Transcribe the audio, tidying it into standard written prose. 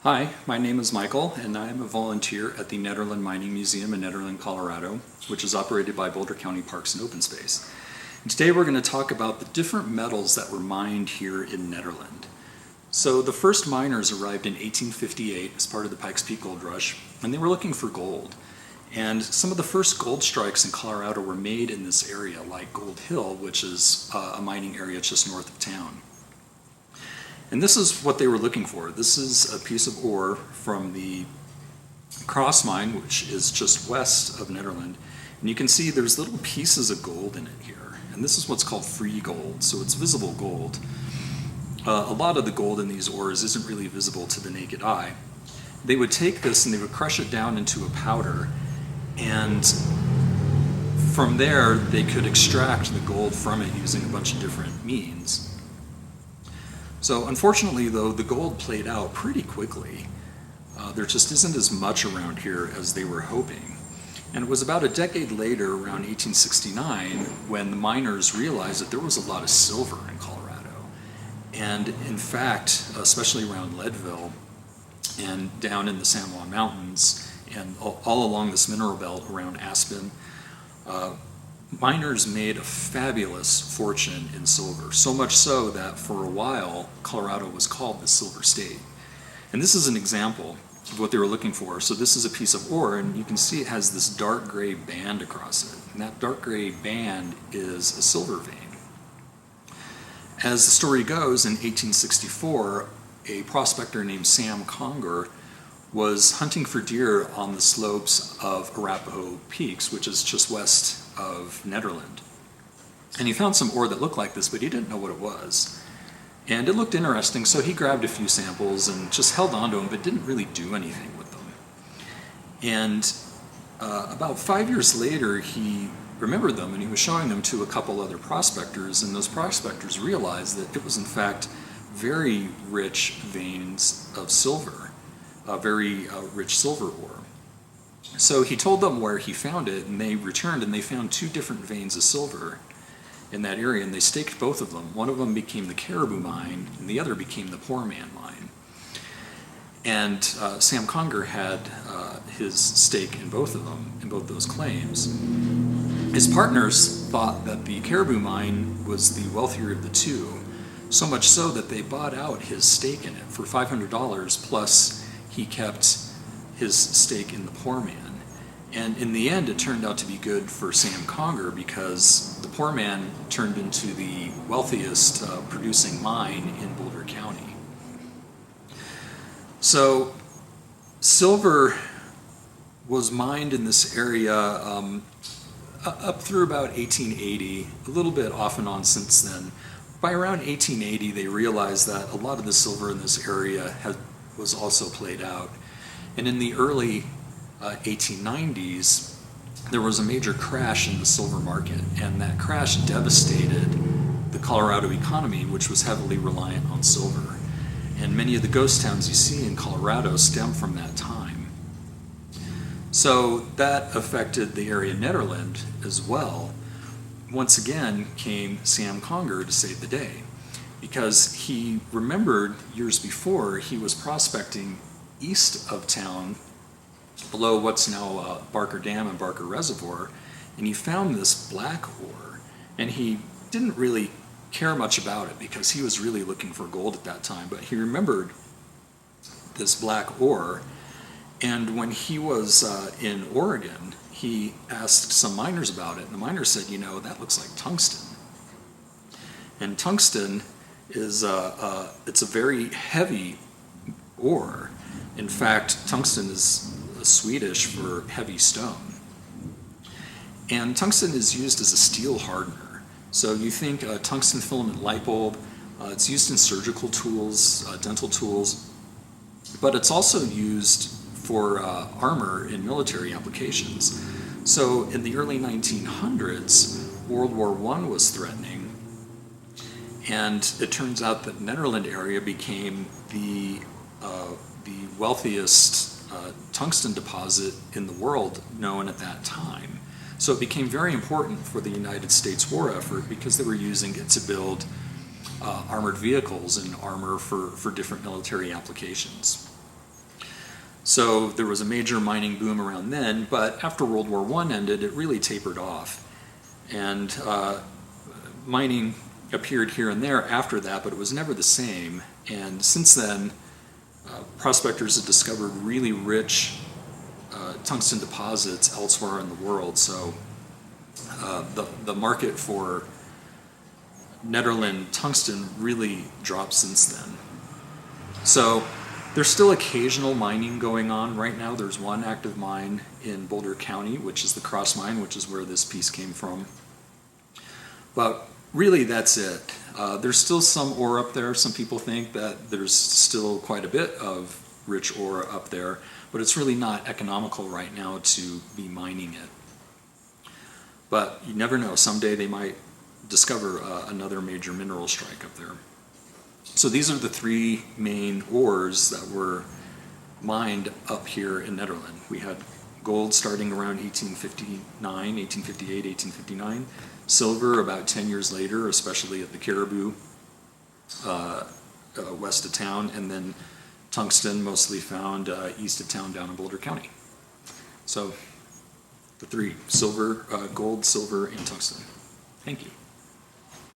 Hi, my name is Michael, and I am a volunteer at the Nederland Mining Museum in Nederland, Colorado, which is operated by Boulder County Parks and Open Space. And today we're going to talk about the different metals that were mined here in Nederland. So the first miners arrived in 1858 as part of the Pikes Peak Gold Rush, and they were looking for gold. And some of the first gold strikes in Colorado were made in this area, like Gold Hill, which is a mining area just north of town. And this is what they were looking for. This is a piece of ore from the Cross Mine, which is just west of Nederland. And you can see there's little pieces of gold in it here. And this is what's called free gold, so it's visible gold. A lot of the gold in these ores isn't really visible to the naked eye. They would take this and they would crush it down into a powder, and from there they could extract the gold from it using a bunch of different means. So unfortunately though, the gold played out pretty quickly. There just isn't as much around here as they were hoping. And it was about a decade later, around 1869, when the miners realized that there was a lot of silver in Colorado. And in fact, especially around Leadville and down in the San Juan Mountains and all along this mineral belt around Aspen, miners made a fabulous fortune in silver, so much so that for a while Colorado was called the Silver State. And this is an example of what they were looking for. So this is a piece of ore, and you can see it has this dark gray band across it, and that dark gray band is a silver vein. As the story goes, in 1864 a prospector named Sam Conger was hunting for deer on the slopes of Arapahoe Peaks, which is just west of Nederland. And he found some ore that looked like this, but he didn't know what it was. And it looked interesting, so he grabbed a few samples and just held on to them, but didn't really do anything with them. And about 5 years later, he remembered them, and he was showing them to a couple other prospectors, and those prospectors realized that it was in fact very rich veins of silver, very rich silver ore. So he told them where he found it, and they returned and they found two different veins of silver in that area, and they staked both of them. One of them became the Caribou Mine, and the other became the Poor Man Mine. And Sam Conger had his stake in both of them, in both those claims. His partners thought that the Caribou Mine was the wealthier of the two, so much so that they bought out his stake in it for $500, plus he kept his stake in the Poor Man. And in the end, it turned out to be good for Sam Conger, because the Poor Man turned into the wealthiest producing mine in Boulder County. So silver was mined in this area up through about 1880, a little bit off and on since then. By around 1880, they realized that a lot of the silver in this area was also played out. And in the early 1890s, there was a major crash in the silver market, and that crash devastated the Colorado economy, which was heavily reliant on silver. And many of the ghost towns you see in Colorado stem from that time. So that affected the area of Nederland as well. Once again came Sam Conger to save the day, because he remembered years before he was prospecting east of town, below what's now Barker Dam and Barker Reservoir, and he found this black ore, and he didn't really care much about it because he was really looking for gold at that time, but he remembered this black ore. And when he was in Oregon, he asked some miners about it, and the miners said, you know, that looks like tungsten. And tungsten is it's a very heavy ore. In fact, tungsten is Swedish for heavy stone. And tungsten is used as a steel hardener. So you think a tungsten filament light bulb, it's used in surgical tools, dental tools, but it's also used for armor in military applications. So in the early 1900s, World War I was threatening, and it turns out that Nederland area became the wealthiest tungsten deposit in the world known at that time. So it became very important for the United States war effort, because they were using it to build armored vehicles and armor for different military applications. So there was a major mining boom around then, but after World War I ended, it really tapered off. And mining appeared here and there after that, but it was never the same. And since then, prospectors have discovered really rich tungsten deposits elsewhere in the world. So the market for Nederland tungsten really dropped since then. So there's still occasional mining going on. Right now there's one active mine in Boulder County, which is the Cross Mine, which is where this piece came from. But really that's it. There's still some ore up there. Some people think that there's still quite a bit of rich ore up there, but it's really not economical right now to be mining it. But you never know, someday they might discover another major mineral strike up there. So these are the three main ores that were mined up here in Nederland. We had gold starting around 1859, 1858, 1859. Silver about 10 years later, especially at the Caribou, west of town, and then tungsten mostly found east of town down in Boulder County. So the three, silver, gold, silver, and tungsten. Thank you.